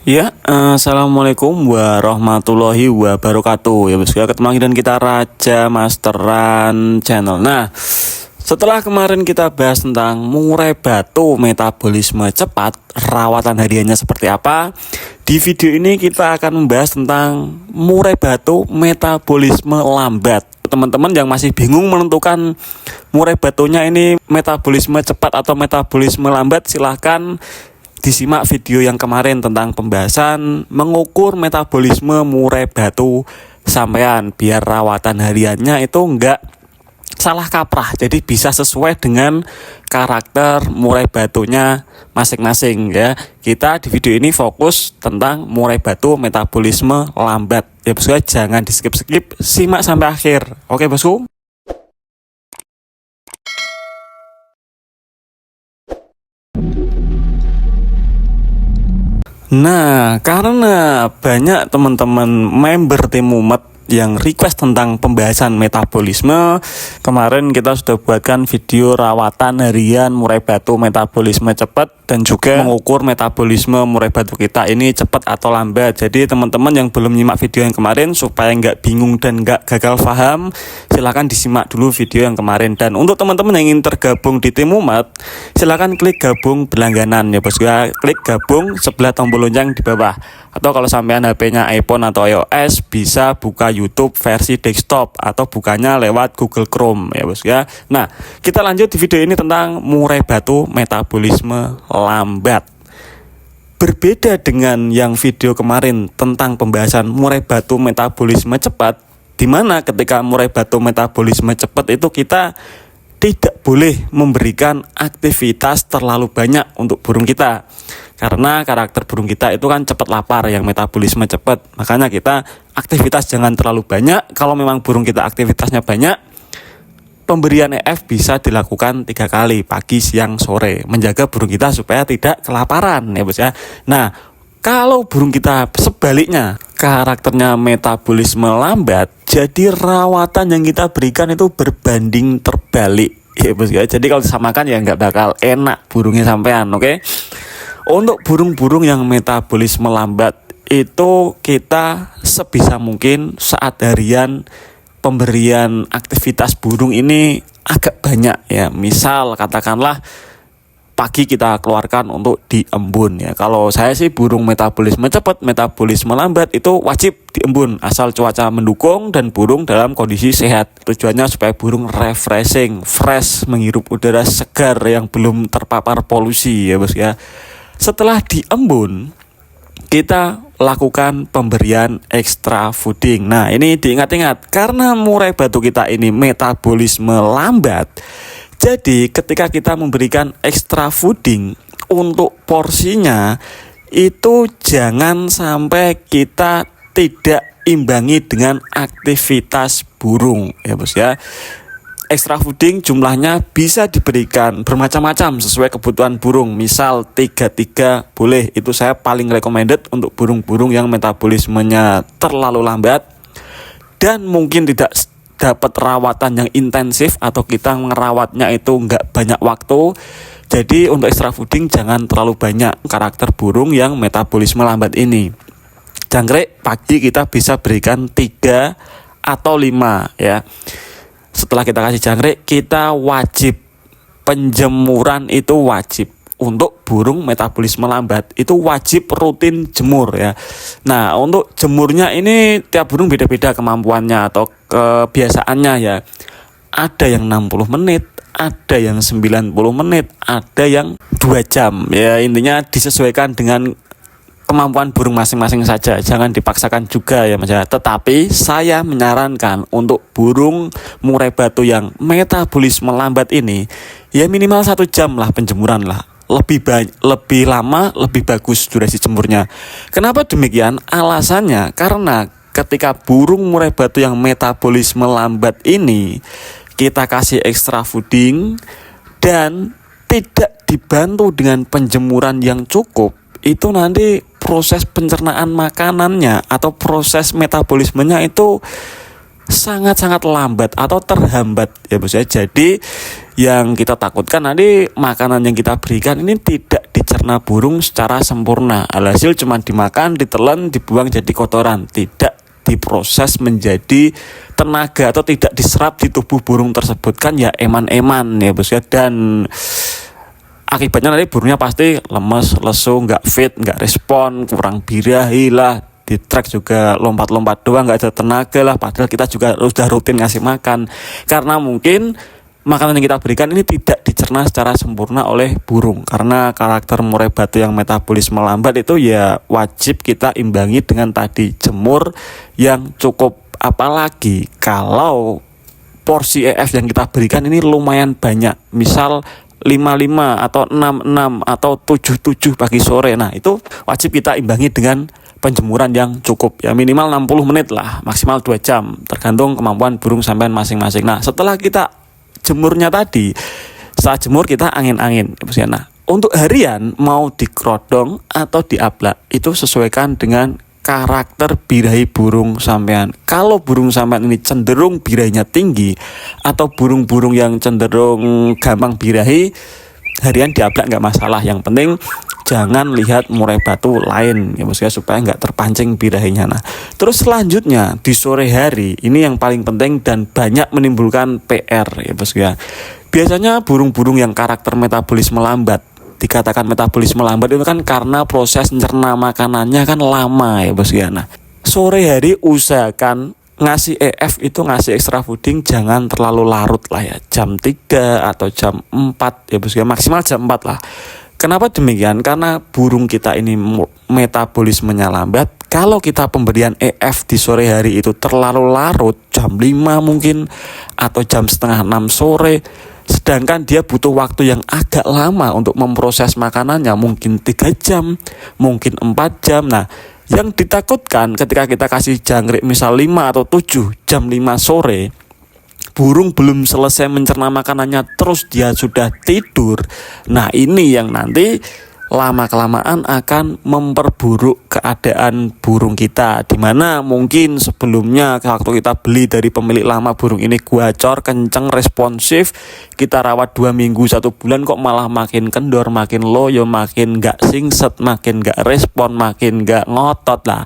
Ya, assalamualaikum warahmatullahi wabarakatuh. Ya, bos, ketemu lagi dan kita Raja Masteran Channel. Nah, setelah kemarin kita bahas tentang murai batu metabolisme cepat, rawatan hariannya seperti apa, di video ini kita akan membahas tentang murai batu metabolisme lambat. Teman-teman yang masih bingung menentukan murai batunya ini metabolisme cepat atau metabolisme lambat, silahkan disimak video yang kemarin tentang pembahasan mengukur metabolisme murai batu sampean biar rawatan hariannya itu enggak salah kaprah, jadi bisa sesuai dengan karakter murai batunya masing-masing ya. Kita di video ini fokus tentang murai batu metabolisme lambat ya bosku, jangan di skip-skip, simak sampai akhir. Oke bosku. Nah, karena banyak teman-teman member tim Mumet yang request tentang pembahasan metabolisme, kemarin kita sudah buatkan video rawatan harian murai batu metabolisme cepat dan juga mengukur metabolisme murai batu kita ini cepat atau lambat. Jadi teman-teman yang belum nyimak video yang kemarin supaya nggak bingung dan nggak gagal paham, silahkan disimak dulu video yang kemarin. Dan untuk teman-teman yang ingin tergabung di tim Mumet, silahkan klik gabung berlangganan ya bos ya, klik gabung sebelah tombol lonceng di bawah. Atau kalau sampean HP-nya iPhone atau iOS, bisa buka YouTube versi desktop atau bukanya lewat Google Chrome ya bos ya. Nah, kita lanjut di video ini tentang murai batu metabolisme lambat. Berbeda dengan yang video kemarin tentang pembahasan murai batu metabolisme cepat, di mana ketika murai batu metabolisme cepat itu kita tidak boleh memberikan aktivitas terlalu banyak untuk burung kita, karena karakter burung kita itu kan cepat lapar, yang metabolisme cepat. Makanya kita aktivitas jangan terlalu banyak. Kalau memang burung kita aktivitasnya banyak, pemberian EF bisa dilakukan 3 kali, pagi, siang, sore, menjaga burung kita supaya tidak kelaparan ya bos ya. Nah, kalau burung kita sebaliknya karakternya metabolisme lambat, jadi rawatan yang kita berikan itu berbanding terbalik ya bos ya. Jadi kalau disamakan ya nggak bakal enak burungnya sampean. Oke. Untuk burung-burung yang metabolisme lambat itu kita sebisa mungkin saat harian pemberian aktivitas burung ini agak banyak ya. Misal katakanlah pagi kita keluarkan untuk diembun ya. Kalau saya sih burung metabolisme cepat, metabolisme lambat itu wajib diembun asal cuaca mendukung dan burung dalam kondisi sehat. Tujuannya supaya burung refreshing, fresh, menghirup udara segar yang belum terpapar polusi ya bos ya. Setelah diembun, kita lakukan pemberian extra fooding. Nah, ini diingat-ingat karena murai batu kita ini metabolisme lambat. Jadi ketika kita memberikan extra fooding, untuk porsinya itu jangan sampai kita tidak imbangi dengan aktivitas burung ya bos ya. Extra fooding jumlahnya bisa diberikan bermacam-macam sesuai kebutuhan burung. Misal 3-3 boleh, itu saya paling recommended untuk burung-burung yang metabolismenya terlalu lambat dan mungkin tidak dapat rawatan yang intensif atau kita ngerawatnya itu nggak banyak waktu. Jadi untuk extra fooding jangan terlalu banyak karakter burung yang metabolisme lambat ini. Jangkrik pagi kita bisa berikan 3 atau 5 ya. Setelah kita kasih jangkrik, kita wajib penjemuran, itu wajib untuk burung metabolisme lambat, itu wajib rutin jemur ya. Nah, untuk jemurnya ini tiap burung beda-beda kemampuannya atau kebiasaannya ya. Ada yang 60 menit, ada yang 90 menit, ada yang 2 jam ya. Intinya disesuaikan dengan kemampuan burung masing-masing saja, jangan dipaksakan juga ya mas ya. Tetapi saya menyarankan untuk burung murai batu yang metabolisme lambat ini ya minimal 1 jam lah penjemuran lah. Lebih lama lebih bagus durasi jemurnya. Kenapa demikian? Alasannya karena ketika burung murai batu yang metabolisme lambat ini kita kasih extra fooding dan tidak dibantu dengan penjemuran yang cukup, itu nanti proses pencernaan makanannya atau proses metabolismenya itu sangat-sangat lambat atau terhambat ya bos ya. Jadi yang kita takutkan nanti makanan yang kita berikan ini tidak tercerna burung secara sempurna. Alhasil cuma dimakan, ditelan, dibuang jadi kotoran, tidak diproses menjadi tenaga atau tidak diserap di tubuh burung tersebut. Kan ya eman-eman ya bos ya, dan akibatnya nanti burungnya pasti lemes, lesu, nggak fit, nggak respon, kurang birahi lah, di track juga lompat-lompat doang, nggak ada tenaga lah, padahal kita juga udah rutin ngasih makan. Karena mungkin makanan yang kita berikan ini tidak dicerna secara sempurna oleh burung. Karena karakter murai batu yang metabolisme lambat itu ya wajib kita imbangi dengan tadi jemur yang cukup, apalagi kalau porsi EF yang kita berikan ini lumayan banyak, misal 55 atau 66 atau 77 pagi sore. Nah itu wajib kita imbangi dengan penjemuran yang cukup, ya minimal 60 menit lah, maksimal 2 jam, tergantung kemampuan burung sampean masing-masing. Nah setelah kita jemurnya tadi, saat jemur kita angin-angin. Nah untuk harian mau dikerodong atau diablak itu sesuaikan dengan karakter birahi burung sampean. Kalau burung sampean ini cenderung birahinya tinggi atau burung-burung yang cenderung gampang birahi, harian diablak nggak masalah. Yang penting jangan lihat murai batu lain ya bos ya, supaya nggak terpancing birahinya. Nah terus selanjutnya di sore hari ini yang paling penting dan banyak menimbulkan PR ya bos ya. Biasanya burung-burung yang karakter metabolisme lambat, dikatakan metabolisme lambat itu kan karena proses mencerna makanannya kan lama ya bos ya. Nah sore hari usahakan ngasih EF itu, ngasih extra fooding jangan terlalu larut lah ya, jam 3 atau jam 4 ya bos ya, maksimal jam 4 lah. Kenapa demikian? Karena burung kita ini metabolismenya lambat. Kalau kita pemberian EF di sore hari itu terlalu larut, jam 5 mungkin atau jam setengah 6 sore, sedangkan dia butuh waktu yang agak lama untuk memproses makanannya, mungkin 3 jam, mungkin 4 jam. Nah yang ditakutkan ketika kita kasih jangkrik misal 5 atau 7 jam 5 sore, burung belum selesai mencerna makanannya terus dia sudah tidur. Nah ini yang nanti lama-kelamaan akan memperburuk keadaan burung kita, dimana mungkin sebelumnya waktu kita beli dari pemilik lama burung ini guacor, kenceng, responsif, kita rawat 2 minggu 1 bulan kok malah makin kendor, makin loyo, makin gak singset, makin gak respon, makin gak ngotot lah.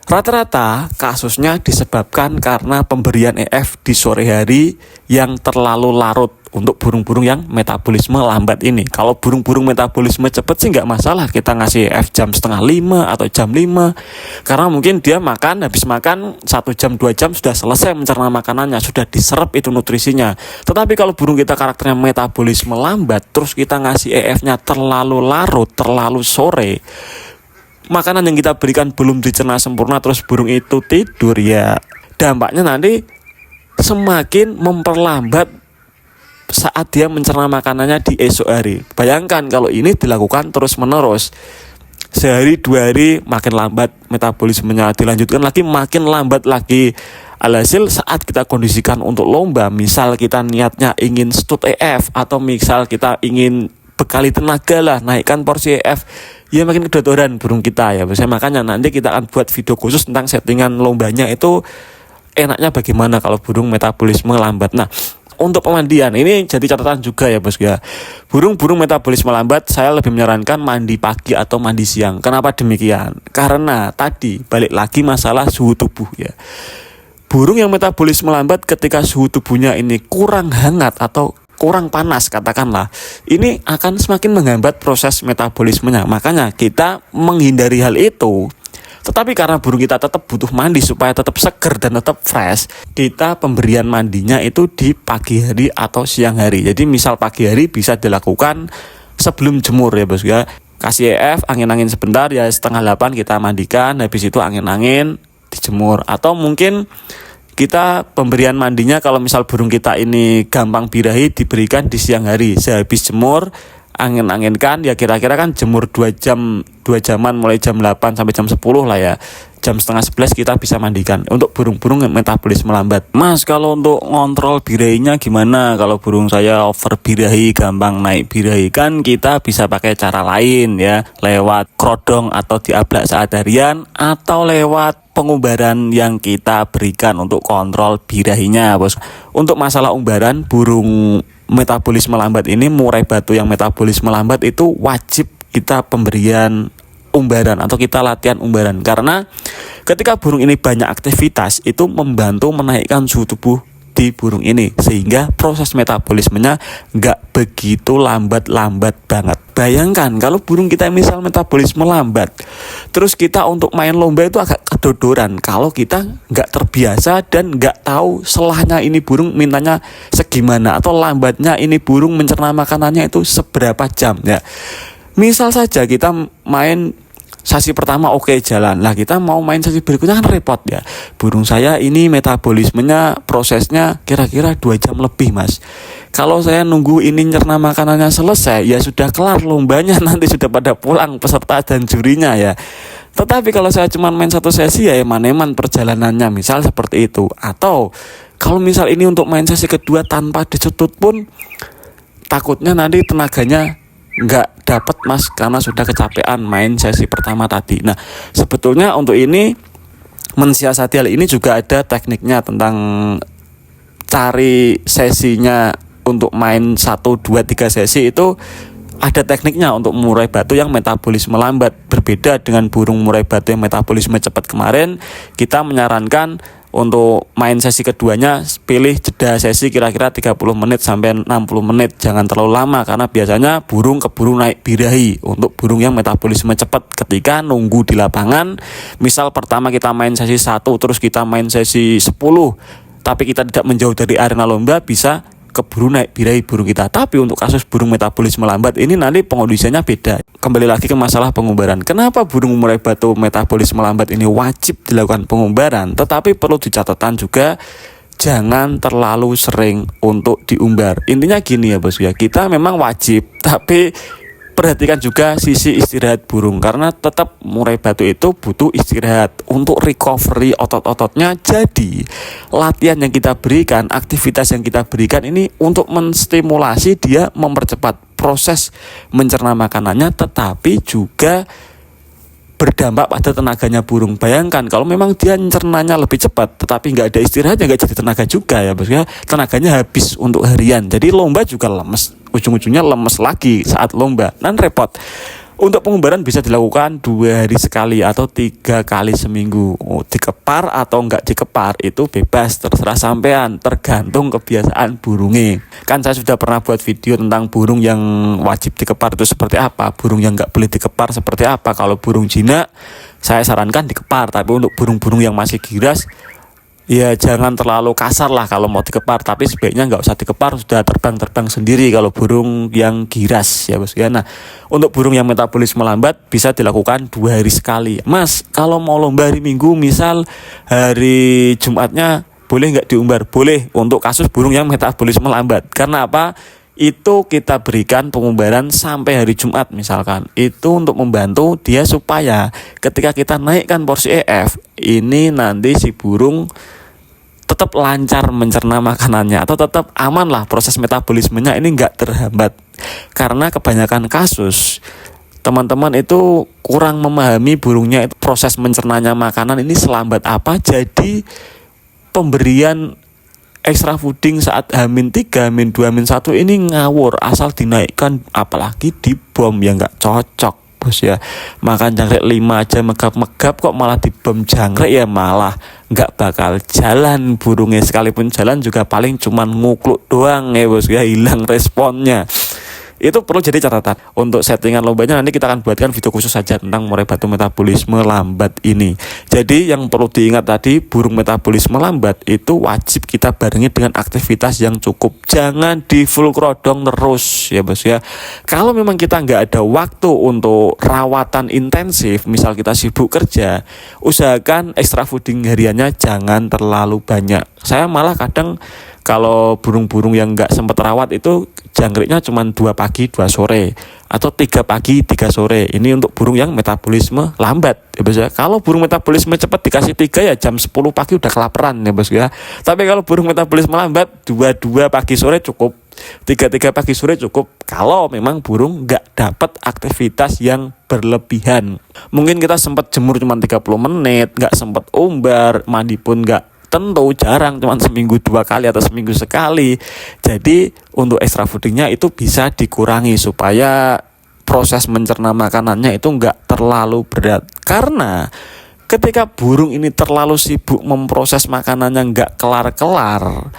Rata-rata kasusnya disebabkan karena pemberian EF di sore hari yang terlalu larut untuk burung-burung yang metabolisme lambat ini. Kalau burung-burung metabolisme cepat sih nggak masalah kita ngasih EF jam setengah 5 atau jam 5, karena mungkin dia makan, habis makan 1 jam 2 jam sudah selesai mencerna makanannya, sudah diserap itu nutrisinya. Tetapi kalau burung kita karakternya metabolisme lambat terus kita ngasih EF-nya terlalu larut, terlalu sore, makanan yang kita berikan belum dicerna sempurna terus burung itu tidur, ya dampaknya nanti semakin memperlambat saat dia mencerna makanannya di esok hari. Bayangkan kalau ini dilakukan terus menerus, sehari 2 hari makin lambat metabolismenya, dilanjutkan lagi makin lambat lagi. Alhasil saat kita kondisikan untuk lomba, misal kita niatnya ingin stud EF atau misal kita ingin bekali tenaga lah, naikkan porsi EF, ya makin kedodoran burung kita ya. Makanya nanti kita akan buat video khusus tentang settingan lombanya itu enaknya bagaimana kalau burung metabolisme lambat. Nah untuk pemandian ini jadi catatan juga ya bos ya. Burung-burung metabolisme lambat saya lebih menyarankan mandi pagi atau mandi siang. Kenapa demikian? Karena tadi balik lagi masalah suhu tubuh ya. Burung yang metabolisme lambat ketika suhu tubuhnya ini kurang hangat atau kurang panas katakanlah, ini akan semakin menghambat proses metabolismenya. Makanya kita menghindari hal itu. Tetapi karena burung kita tetap butuh mandi supaya tetap seger dan tetap fresh, kita pemberian mandinya itu di pagi hari atau siang hari. Jadi misal pagi hari bisa dilakukan sebelum jemur ya bos ya. Kasih EF, angin-angin sebentar ya, setengah 8 kita mandikan, habis itu angin-angin dijemur. Atau mungkin kita pemberian mandinya kalau misal burung kita ini gampang birahi diberikan di siang hari, sehabis jemur angin-anginkan ya, kira-kira kan jemur 2 jaman mulai jam 8 sampai jam 10 lah ya, jam setengah 11 kita bisa mandikan untuk burung-burung metabolisme lambat. Mas kalau untuk ngontrol birahinya gimana? Kalau burung saya over birahi, gampang naik birahi, kan kita bisa pakai cara lain ya, lewat kerodong atau diablak saat harian atau lewat pengumbaran yang kita berikan untuk kontrol birahinya bos. Untuk masalah umbaran burung metabolisme lambat ini, murai batu yang metabolisme lambat itu wajib kita pemberian umbaran atau kita latihan umbaran. Karena ketika burung ini banyak aktivitas, itu membantu menaikkan suhu tubuh di burung ini, sehingga proses metabolismenya nggak begitu lambat-lambat banget. Bayangkan kalau burung kita misal metabolisme lambat, terus kita untuk main lomba itu agak kedodoran kalau kita nggak terbiasa dan nggak tahu selahnya ini burung mintanya segimana, atau lambatnya ini burung mencerna makanannya itu seberapa jam ya. Misal saja kita main sesi pertama oke, jalan. Lah kita mau main sesi berikutnya kan repot ya. Burung saya ini metabolismenya prosesnya kira-kira 2 jam lebih, Mas. Kalau saya nunggu ini nyerna makanannya selesai, ya sudah kelar lombanya, nanti sudah pada pulang peserta dan jurinya ya. Tetapi kalau saya cuma main satu sesi ya eman-eman perjalanannya, misal seperti itu. Atau kalau misal ini untuk main sesi kedua tanpa disetut pun, takutnya nanti tenaganya nggak dapat, Mas, karena sudah kecapean main sesi pertama tadi. Nah, sebetulnya untuk ini mensiasati hal ini juga ada tekniknya tentang cari sesinya. Untuk main 1, 2, 3 sesi itu ada tekniknya untuk murai batu yang metabolisme lambat. Berbeda dengan burung murai batu yang metabolisme cepat kemarin, kita menyarankan untuk main sesi keduanya pilih jeda sesi kira-kira 30 menit sampai 60 menit. Jangan terlalu lama karena biasanya burung keburu naik birahi. Untuk burung yang metabolisme cepat, ketika nunggu di lapangan, misal pertama kita main sesi 1 terus kita main sesi 10, tapi kita tidak menjauh dari arena lomba, bisa keburu naik birahi burung kita. Tapi untuk kasus burung metabolisme lambat ini nanti pengondisiannya beda. Kembali lagi ke masalah pengumbaran. Kenapa burung murai batu metabolisme lambat ini wajib dilakukan pengumbaran? Tetapi perlu dicatatkan juga, jangan terlalu sering untuk diumbar. Intinya gini ya bos ya, kita memang wajib, tapi perhatikan juga sisi istirahat burung, karena tetap murai batu itu butuh istirahat untuk recovery otot-ototnya. Jadi latihan yang kita berikan, aktivitas yang kita berikan ini untuk menstimulasi dia mempercepat proses mencerna makanannya, tetapi juga berdampak pada tenaganya burung. Bayangkan kalau memang dia cernanya lebih cepat tetapi nggak ada istirahatnya, nggak jadi tenaga juga ya bos ya, tenaganya habis untuk harian. Jadi lomba juga lemes, ujung-ujungnya lemes lagi saat lomba, dan repot. Untuk pengumbaran bisa dilakukan 2 hari sekali atau 3 kali seminggu. Dikepar atau enggak dikepar itu bebas, terserah sampean, tergantung kebiasaan burungnya. Kan saya sudah pernah buat video tentang burung yang wajib dikepar itu seperti apa, burung yang enggak boleh dikepar seperti apa. Kalau burung jinak saya sarankan dikepar, tapi untuk burung-burung yang masih giras ya jangan terlalu kasar lah kalau mau dikepar, tapi sebaiknya nggak usah dikepar, sudah terbang-terbang sendiri kalau burung yang giras ya bos ya. Nah, untuk burung yang metabolisme lambat bisa dilakukan 2 hari sekali. Mas, kalau mau lomba hari Minggu, misal hari Jumatnya boleh nggak diumbar? Boleh, untuk kasus burung yang metabolisme lambat. Karena apa? Itu kita berikan pengumbaran sampai hari Jumat misalkan. Itu untuk membantu dia supaya ketika kita naikkan porsi EF, ini nanti si burung tetap lancar mencerna makanannya, atau tetap aman lah proses metabolismenya ini nggak terhambat. Karena kebanyakan kasus teman-teman itu kurang memahami burungnya itu proses mencernanya makanan ini selambat apa, jadi pemberian extra fooding saat H-3, H-2, H-1 ini ngawur, asal dinaikkan, apalagi di bom yang nggak cocok bos ya. Makan jangkrik 5 aja megap-megap kok malah di bom jangkrik, ya malah nggak bakal jalan burungnya. Sekalipun jalan juga paling cuman ngukluk doang ya bos ya, hilang responnya. Itu perlu jadi catatan. Untuk settingan lombanya nanti kita akan buatkan video khusus saja tentang murai batu metabolisme lambat ini. Jadi yang perlu diingat tadi, burung metabolisme lambat itu wajib kita barengi dengan aktivitas yang cukup. Jangan di full krodong terus ya bos ya. Kalau memang kita nggak ada waktu untuk rawatan intensif, misal kita sibuk kerja, usahakan extra fooding hariannya jangan terlalu banyak. Saya malah kadang kalau burung-burung yang nggak sempat rawat itu jangkriknya cuma 2 pagi 2 sore atau 3 pagi 3 sore. Ini untuk burung yang metabolisme lambat ya bos ya. Kalau burung metabolisme cepat dikasih 3 ya jam 10 pagi udah kelaparan ya bos ya. Tapi kalau burung metabolisme lambat 2 pagi sore cukup, 3 pagi sore cukup. Kalau memang burung nggak dapat aktivitas yang berlebihan, mungkin kita sempat jemur cuma 30 menit, nggak sempat umbar, mandi pun nggak, tentu jarang, cuma seminggu 2 kali atau seminggu sekali. Jadi untuk extra foodingnya itu bisa dikurangi supaya proses mencerna makanannya itu nggak terlalu berat. Karena ketika burung ini terlalu sibuk memproses makanannya nggak kelar-kelar,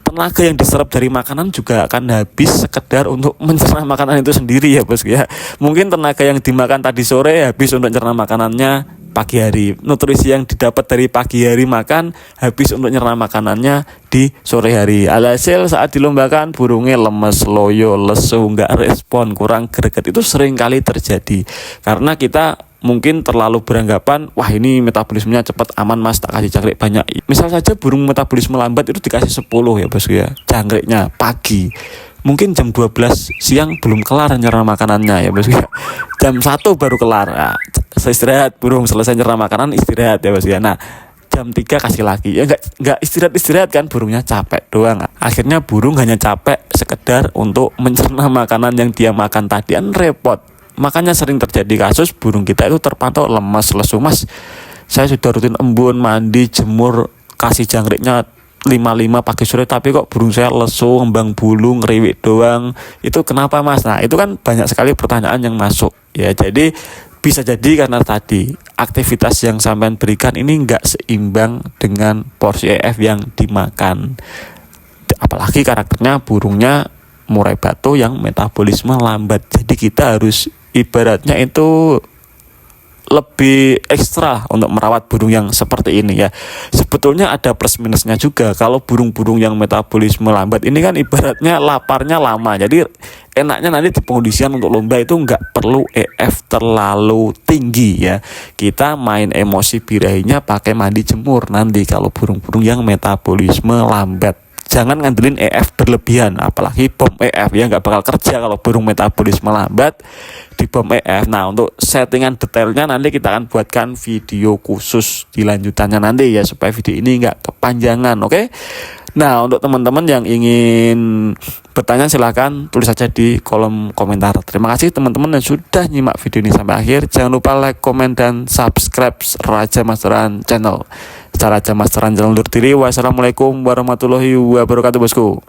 tenaga yang diserap dari makanan juga akan habis sekedar untuk mencerna makanan itu sendiri ya bosku ya. Mungkin tenaga yang dimakan tadi sore habis untuk mencerna makanannya pagi hari. Nutrisi yang didapat dari pagi hari makan habis untuk mencerna makanannya di sore hari. Alhasil saat dilombakan burungnya lemes, loyo, lesu, nggak respon, kurang greget. Itu sering kali terjadi karena kita mungkin terlalu beranggapan, wah ini metabolismenya cepat, aman mas, tak kasih jangkrik banyak. Misal saja burung metabolisme lambat itu dikasih 10 ya bosku ya, jangkriknya pagi. Mungkin jam 12 siang belum kelar nyerah makanannya ya bosku ya. Jam 1 baru kelar. Nah, istirahat, burung selesai nyerah makanan, istirahat ya bosku ya. Nah, jam 3 kasih lagi. Ya enggak istirahat kan, burungnya capek doang. Akhirnya burung hanya capek sekedar untuk mencerna makanan yang dia makan tadi, kan repot. Makanya sering terjadi kasus burung kita itu terpantau lemas, lesu. Mas, saya sudah rutin embun, mandi, jemur, kasih jangkriknya 5 pagi sore, tapi kok burung saya lesu, ngembang bulu, ngeriwik doang. Itu kenapa mas? Nah itu kan banyak sekali pertanyaan yang masuk ya. Jadi bisa jadi karena tadi aktivitas yang sampean berikan ini nggak seimbang dengan porsi EF yang dimakan. Apalagi karakternya burungnya murai batu yang metabolisme lambat. Jadi kita harus ibaratnya itu lebih ekstra untuk merawat burung yang seperti ini ya. Sebetulnya ada plus minusnya juga. Kalau burung-burung yang metabolisme lambat ini kan ibaratnya laparnya lama. Jadi enaknya nanti di pengondisian untuk lomba itu nggak perlu EF terlalu tinggi ya. Kita main emosi birahinya pakai mandi jemur nanti kalau burung-burung yang metabolisme lambat. Jangan ngandelin EF berlebihan, apalagi bom EF ya, nggak bakal kerja kalau burung metabolisme lambat di bom EF. Nah untuk settingan detailnya nanti kita akan buatkan video khusus di lanjutannya nanti ya, supaya video ini nggak kepanjangan, oke? Nah untuk teman-teman yang ingin bertanya silahkan tulis saja di kolom komentar. Terima kasih teman-teman yang sudah nyimak video ini sampai akhir. Jangan lupa like, komen, dan subscribe Raja Masteran Channel. Raja Masteran Channel undur diri. Wassalamualaikum warahmatullahi wabarakatuh bosku.